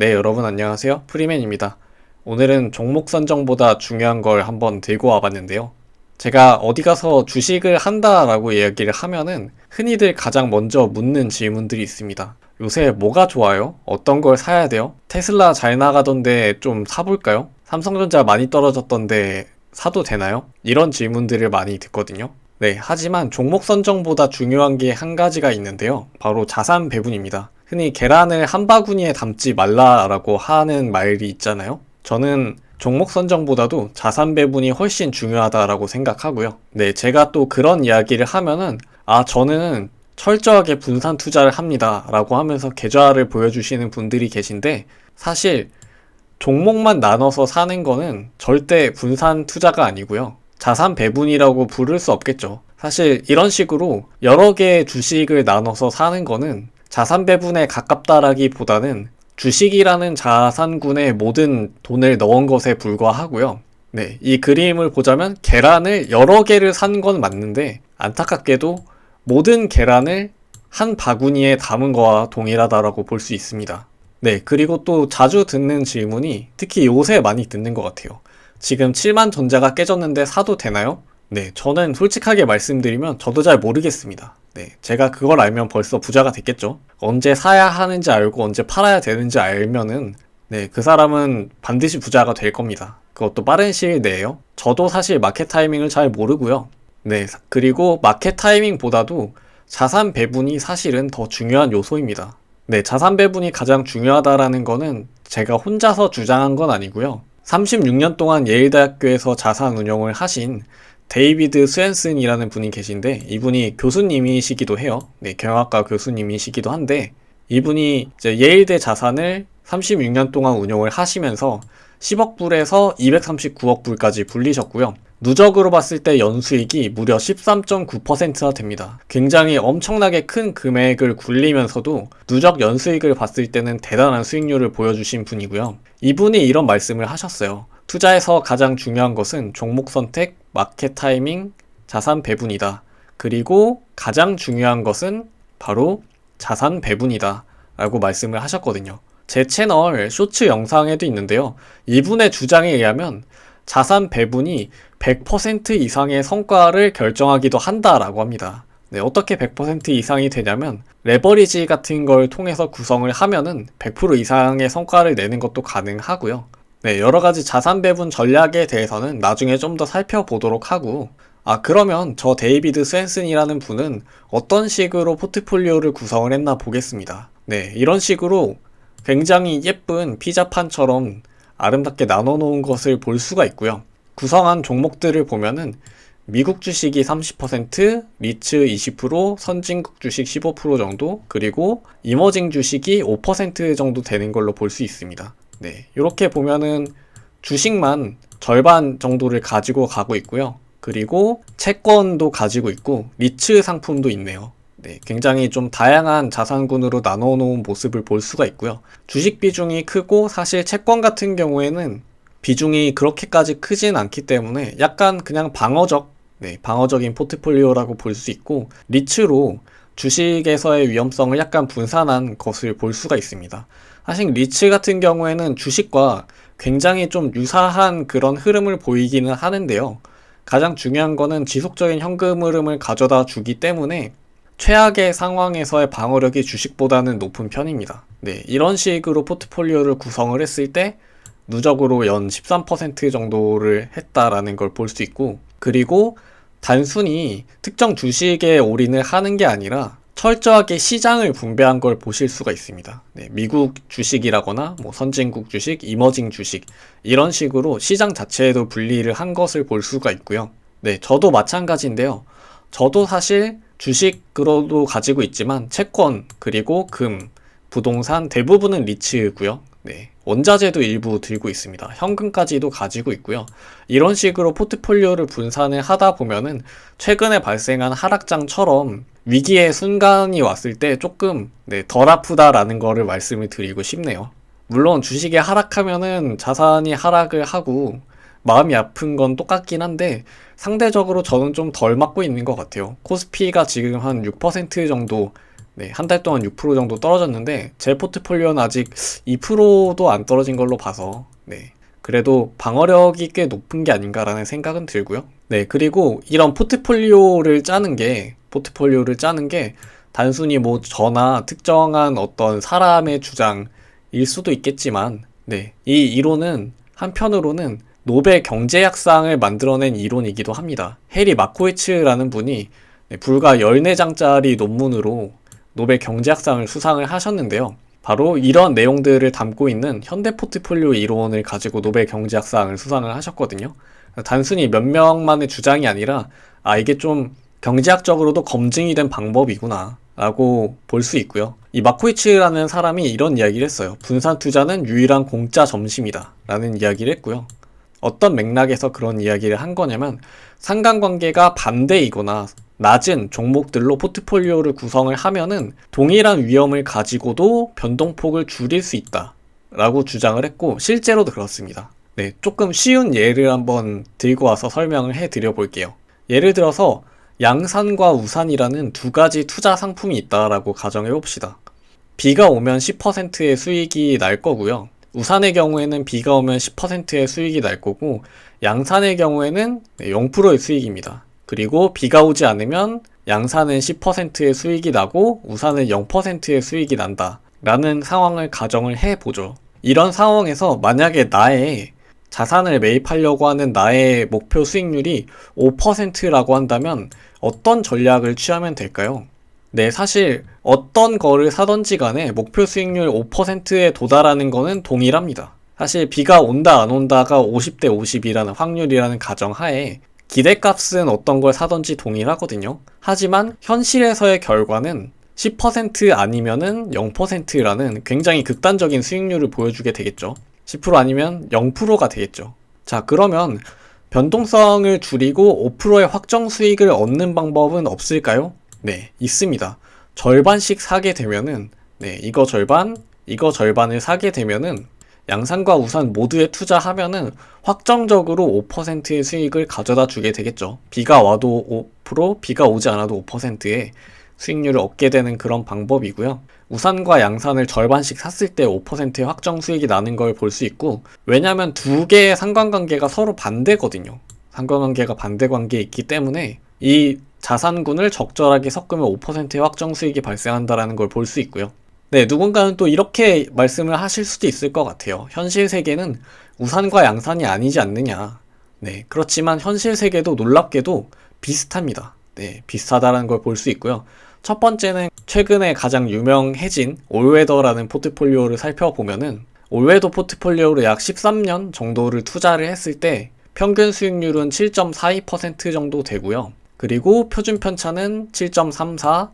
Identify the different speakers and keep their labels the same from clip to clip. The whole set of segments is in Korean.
Speaker 1: 네, 여러분 안녕하세요. 프리맨입니다. 오늘은 종목 선정보다 중요한 걸 한번 들고 와봤는데요. 제가 어디 가서 주식을 한다라고 이야기를 하면은 흔히들 가장 먼저 묻는 질문들이 있습니다. 요새 뭐가 좋아요? 어떤 걸 사야 돼요? 테슬라 잘 나가던데 좀 사볼까요? 삼성전자 많이 떨어졌던데 사도 되나요? 이런 질문들을 많이 듣거든요. 네, 하지만 종목 선정보다 중요한 게 한 가지가 있는데요. 바로 자산 배분입니다. 흔히 계란을 한 바구니에 담지 말라라고 하는 말이 있잖아요. 저는 종목 선정보다도 자산 배분이 훨씬 중요하다라고 생각하고요. 네, 제가 또 그런 이야기를 하면은 저는 철저하게 분산 투자를 합니다 라고 하면서 계좌를 보여주시는 분들이 계신데, 사실 종목만 나눠서 사는 거는 절대 분산 투자가 아니고요. 자산 배분이라고 부를 수 없겠죠. 사실 이런 식으로 여러 개의 주식을 나눠서 사는 거는 자산 배분에 가깝다라기보다는 주식이라는 자산군에 모든 돈을 넣은 것에 불과하고요. 네, 이 그림을 보자면 계란을 여러 개를 산 건 맞는데, 안타깝게도 모든 계란을 한 바구니에 담은 거와 동일하다라고 볼 수 있습니다. 네, 그리고 또 자주 듣는 질문이, 특히 요새 많이 듣는 것 같아요. 지금 7만 전자가 깨졌는데 사도 되나요? 네, 저는 솔직하게 말씀드리면 저도 잘 모르겠습니다. 네, 제가 그걸 알면 벌써 부자가 됐겠죠. 언제 사야 하는지 알고 언제 팔아야 되는지 알면은 네, 그 사람은 반드시 부자가 될 겁니다. 그것도 빠른 시일 내에요. 저도 사실 마켓 타이밍을 잘 모르고요. 네, 그리고 마켓 타이밍보다도 자산 배분이 사실은 더 중요한 요소입니다. 네, 자산 배분이 가장 중요하다라는 거는 제가 혼자서 주장한 건 아니고요. 36년 동안 예일대학교에서 자산 운용을 하신 데이비드 스웬슨이라는 분이 계신데, 이분이 교수님이시기도 해요. 네, 경영학과 교수님이시기도 한데, 이분이 이제 예일대 자산을 36년 동안 운용을 하시면서 10억 불에서 239억 불까지 불리셨고요. 누적으로 봤을 때 연수익이 무려 13.9%나 됩니다. 굉장히 엄청나게 큰 금액을 굴리면서도 누적 연수익을 봤을 때는 대단한 수익률을 보여주신 분이고요. 이분이 이런 말씀을 하셨어요. 투자에서 가장 중요한 것은 종목 선택, 마켓 타이밍, 자산 배분이다. 그리고 가장 중요한 것은 바로 자산 배분이다 라고 말씀을 하셨거든요. 제 채널 쇼츠 영상에도 있는데요. 이분의 주장에 의하면 자산 배분이 100% 이상의 성과를 결정하기도 한다라고 합니다. 네, 어떻게 100% 이상이 되냐면 레버리지 같은 걸 통해서 구성을 하면은 100% 이상의 성과를 내는 것도 가능하고요. 네, 여러 가지 자산 배분 전략에 대해서는 나중에 좀 더 살펴보도록 하고, 그러면 저 데이비드 스웬슨이라는 분은 어떤 식으로 포트폴리오를 구성을 했나 보겠습니다. 네, 이런 식으로 굉장히 예쁜 피자판처럼 아름답게 나눠 놓은 것을 볼 수가 있고요. 구성한 종목들을 보면은 미국 주식이 30%, 리츠 20%, 선진국 주식 15% 정도, 그리고 이머징 주식이 5% 정도 되는 걸로 볼 수 있습니다. 네, 이렇게 보면은 주식만 절반 정도를 가지고 가고 있고요. 그리고 채권도 가지고 있고 리츠 상품도 있네요. 네, 굉장히 좀 다양한 자산군으로 나눠 놓은 모습을 볼 수가 있고요. 주식 비중이 크고, 사실 채권 같은 경우에는 비중이 그렇게까지 크진 않기 때문에 약간 그냥 방어적인 포트폴리오라고 볼 수 있고, 리츠로 주식에서의 위험성을 약간 분산한 것을 볼 수가 있습니다. 사실 리츠 같은 경우에는 주식과 굉장히 좀 유사한 그런 흐름을 보이기는 하는데요. 가장 중요한 거는 지속적인 현금 흐름을 가져다 주기 때문에 최악의 상황에서의 방어력이 주식보다는 높은 편입니다. 네, 이런 식으로 포트폴리오를 구성을 했을 때 누적으로 연 13% 정도를 했다라는 걸 볼 수 있고, 그리고 단순히 특정 주식에 올인을 하는 게 아니라 철저하게 시장을 분배한 걸 보실 수가 있습니다. 네, 미국 주식이라거나 선진국 주식, 이머징 주식, 이런 식으로 시장 자체에도 분리를 한 것을 볼 수가 있고요. 네, 저도 마찬가지인데요. 저도 사실 주식으로도 가지고 있지만 채권, 그리고 금, 부동산 대부분은 리츠고요. 네, 원자재도 일부 들고 있습니다. 현금까지도 가지고 있고요. 이런 식으로 포트폴리오를 분산을 하다 보면은 최근에 발생한 하락장처럼 위기의 순간이 왔을 때 조금 덜 아프다라는 거를 말씀을 드리고 싶네요. 물론 주식이 하락하면은 자산이 하락을 하고 마음이 아픈 건 똑같긴 한데, 상대적으로 저는 좀 덜 맞고 있는 것 같아요. 코스피가 지금 한 6% 정도 네, 한 달 동안 6% 정도 떨어졌는데 제 포트폴리오는 아직 2%도 안 떨어진 걸로 봐서 네, 그래도 방어력이 꽤 높은 게 아닌가라는 생각은 들고요. 네, 그리고 이런 포트폴리오를 짜는 게 단순히 뭐 저나 특정한 어떤 사람의 주장일 수도 있겠지만, 네, 이 이론은 한편으로는 노벨 경제학상을 만들어낸 이론이기도 합니다. 해리 마코이츠라는 분이 네, 불과 14장짜리 논문으로 노벨 경제학상을 수상을 하셨는데요. 바로 이런 내용들을 담고 있는 현대 포트폴리오 이론을 가지고 노벨 경제학상을 수상을 하셨거든요. 단순히 몇 명만의 주장이 아니라 이게 좀 경제학적으로도 검증이 된 방법이구나 라고 볼 수 있고요. 이 마코이츠라는 사람이 이런 이야기를 했어요. 분산 투자는 유일한 공짜 점심이다 라는 이야기를 했고요. 어떤 맥락에서 그런 이야기를 한 거냐면 상관관계가 반대이거나 낮은 종목들로 포트폴리오를 구성을 하면은 동일한 위험을 가지고도 변동폭을 줄일 수 있다 라고 주장을 했고, 실제로도 그렇습니다. 네, 조금 쉬운 예를 한번 들고 와서 설명을 해 드려 볼게요. 예를 들어서 양산과 우산이라는 두 가지 투자 상품이 있다라고 가정해 봅시다. 비가 오면 10%의 수익이 날 거고요. 우산의 경우에는 비가 오면 10%의 수익이 날 거고, 양산의 경우에는 0%의 수익입니다. 그리고 비가 오지 않으면 양산은 10%의 수익이 나고 우산은 0%의 수익이 난다 라는 상황을 가정을 해보죠. 이런 상황에서 만약에 나의 자산을 매입하려고 하는 나의 목표 수익률이 5%라고 한다면 어떤 전략을 취하면 될까요? 네, 사실 어떤 거를 사던지 간에 목표 수익률 5%에 도달하는 거는 동일합니다. 사실 비가 온다 안 온다가 50대 50이라는 확률이라는 가정하에 기대값은 어떤 걸 사던지 동일하거든요. 하지만 현실에서의 결과는 10% 아니면은 0%라는 굉장히 극단적인 수익률을 보여주게 되겠죠. 10% 아니면 0%가 되겠죠. 자, 그러면 변동성을 줄이고 5%의 확정 수익을 얻는 방법은 없을까요? 네, 있습니다. 절반씩 사게 되면은, 네, 이거 절반, 이거 절반을 사게 되면은 양산과 우산 모두에 투자하면은 확정적으로 5%의 수익을 가져다 주게 되겠죠. 비가 와도 5%, 비가 오지 않아도 5%의 수익률을 얻게 되는 그런 방법이고요. 우산과 양산을 절반씩 샀을 때 5%의 확정 수익이 나는 걸 볼 수 있고, 왜냐면 두 개의 상관관계가 서로 반대거든요. 상관관계가 반대 관계에 있기 때문에 이 자산군을 적절하게 섞으면 5%의 확정 수익이 발생한다는 걸 볼 수 있고요. 네, 누군가는 또 이렇게 말씀을 하실 수도 있을 것 같아요. 현실 세계는 우산과 양산이 아니지 않느냐. 네, 그렇지만 현실 세계도 놀랍게도 비슷합니다. 네, 비슷하다는 걸 볼 수 있고요. 첫 번째는 최근에 가장 유명해진 올웨더라는 포트폴리오를 살펴보면은 올웨더 포트폴리오를 약 13년 정도를 투자를 했을 때 평균 수익률은 7.42% 정도 되고요. 그리고 표준 편차는 7.34,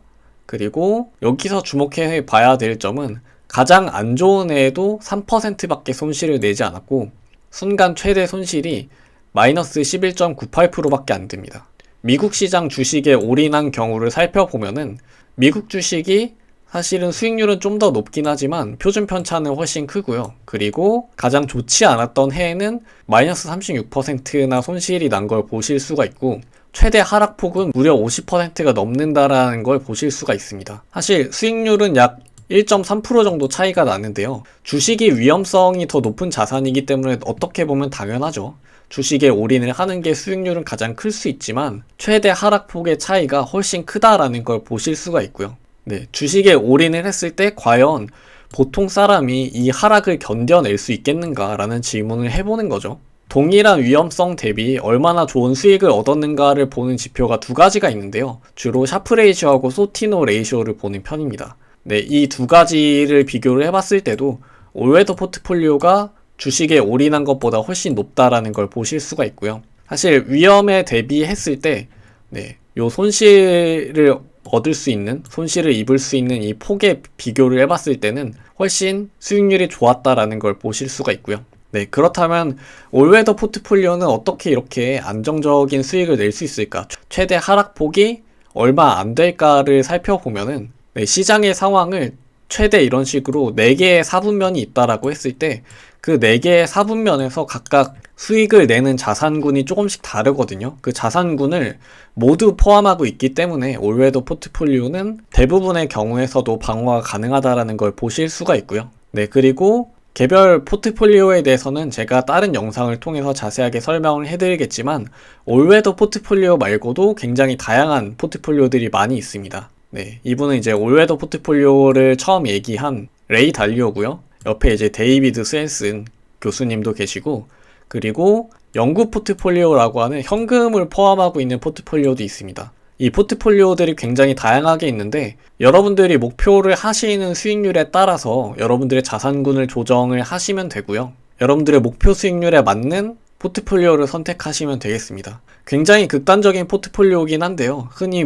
Speaker 1: 그리고 여기서 주목해 봐야 될 점은 가장 안 좋은 해에도 3%밖에 손실을 내지 않았고 순간 최대 손실이 마이너스 11.98%밖에 안 됩니다. 미국 시장 주식에 올인한 경우를 살펴보면은 미국 주식이 사실은 수익률은 좀 더 높긴 하지만 표준 편차는 훨씬 크고요. 그리고 가장 좋지 않았던 해에는 마이너스 36%나 손실이 난 걸 보실 수가 있고, 최대 하락폭은 무려 50%가 넘는다라는 걸 보실 수가 있습니다. 사실 수익률은 약 1.3% 정도 차이가 나는데요. 주식이 위험성이 더 높은 자산이기 때문에 어떻게 보면 당연하죠. 주식에 올인을 하는 게 수익률은 가장 클 수 있지만 최대 하락폭의 차이가 훨씬 크다라는 걸 보실 수가 있고요. 네, 주식에 올인을 했을 때 과연 보통 사람이 이 하락을 견뎌낼 수 있겠는가라는 질문을 해보는 거죠. 동일한 위험성 대비 얼마나 좋은 수익을 얻었는가를 보는 지표가 두 가지가 있는데요. 주로 샤프 레이시오하고 소티노 레이시오를 보는 편입니다. 네, 이 두 가지를 비교를 해봤을 때도 올웨더 포트폴리오가 주식에 올인한 것보다 훨씬 높다라는 걸 보실 수가 있고요. 사실 위험에 대비했을 때, 네, 요 손실을 얻을 수 있는, 손실을 입을 수 있는 이 폭의 비교를 해봤을 때는 훨씬 수익률이 좋았다라는 걸 보실 수가 있고요. 네, 그렇다면 올웨더 포트폴리오는 어떻게 이렇게 안정적인 수익을 낼 수 있을까? 최대 하락폭이 얼마 안 될까를 살펴보면은, 네, 시장의 상황을 최대 이런 식으로 4개의 사분면이 있다라고 했을 때 그 4개의 사분면에서 각각 수익을 내는 자산군이 조금씩 다르거든요. 그 자산군을 모두 포함하고 있기 때문에 올웨더 포트폴리오는 대부분의 경우에서도 방어가 가능하다라는 걸 보실 수가 있고요. 네, 그리고 개별 포트폴리오에 대해서는 제가 다른 영상을 통해서 자세하게 설명을 해드리겠지만 올웨더 포트폴리오 말고도 굉장히 다양한 포트폴리오들이 많이 있습니다. 네, 이분은 이제 올웨더 포트폴리오를 처음 얘기한 레이 달리오고요. 옆에 이제 데이비드 스웬슨 교수님도 계시고, 그리고 연구 포트폴리오라고 하는 현금을 포함하고 있는 포트폴리오도 있습니다. 이 포트폴리오들이 굉장히 다양하게 있는데 여러분들이 목표를 하시는 수익률에 따라서 여러분들의 자산군을 조정을 하시면 되고요. 여러분들의 목표 수익률에 맞는 포트폴리오를 선택하시면 되겠습니다. 굉장히 극단적인 포트폴리오긴 한데요. 흔히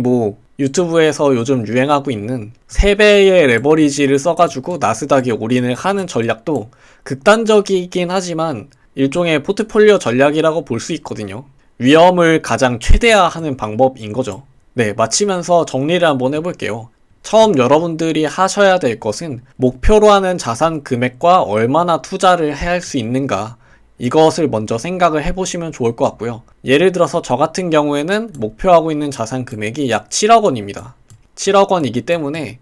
Speaker 1: 유튜브에서 요즘 유행하고 있는 3배의 레버리지를 써가지고 나스닥에 올인을 하는 전략도 극단적이긴 하지만 일종의 포트폴리오 전략이라고 볼 수 있거든요. 위험을 가장 최대화하는 방법인 거죠. 네, 마치면서 정리를 한번 해볼게요. 처음 여러분들이 하셔야 될 것은 목표로 하는 자산 금액과 얼마나 투자를 해야 할 수 있는가, 이것을 먼저 생각을 해보시면 좋을 것 같고요. 예를 들어서 저 같은 경우에는 목표하고 있는 자산 금액이 약 7억 원입니다. 7억 원이기 때문에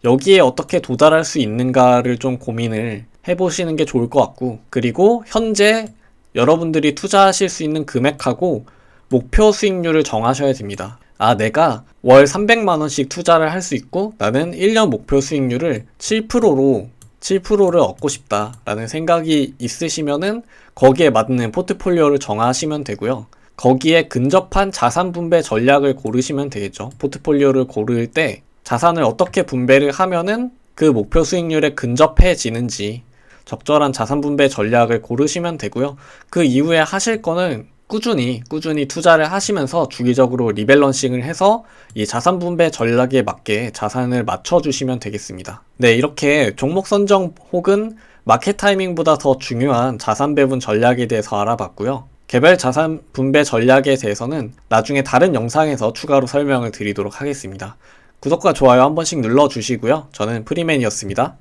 Speaker 1: 여기에 어떻게 도달할 수 있는가를 좀 고민을 해보시는 게 좋을 것 같고, 그리고 현재 여러분들이 투자하실 수 있는 금액하고 목표 수익률을 정하셔야 됩니다. 내가 월 300만원씩 투자를 할 수 있고 나는 1년 목표 수익률을 7%를 얻고 싶다 라는 생각이 있으시면은 거기에 맞는 포트폴리오를 정하시면 되고요. 거기에 근접한 자산 분배 전략을 고르시면 되겠죠. 포트폴리오를 고를 때 자산을 어떻게 분배를 하면은 그 목표 수익률에 근접해지는지 적절한 자산 분배 전략을 고르시면 되고요. 그 이후에 하실 거는 꾸준히 투자를 하시면서 주기적으로 리밸런싱을 해서 이 자산 분배 전략에 맞게 자산을 맞춰주시면 되겠습니다. 네, 이렇게 종목 선정 혹은 마켓 타이밍보다 더 중요한 자산 배분 전략에 대해서 알아봤고요. 개별 자산 분배 전략에 대해서는 나중에 다른 영상에서 추가로 설명을 드리도록 하겠습니다. 구독과 좋아요 한 번씩 눌러주시고요. 저는 프리맨이었습니다.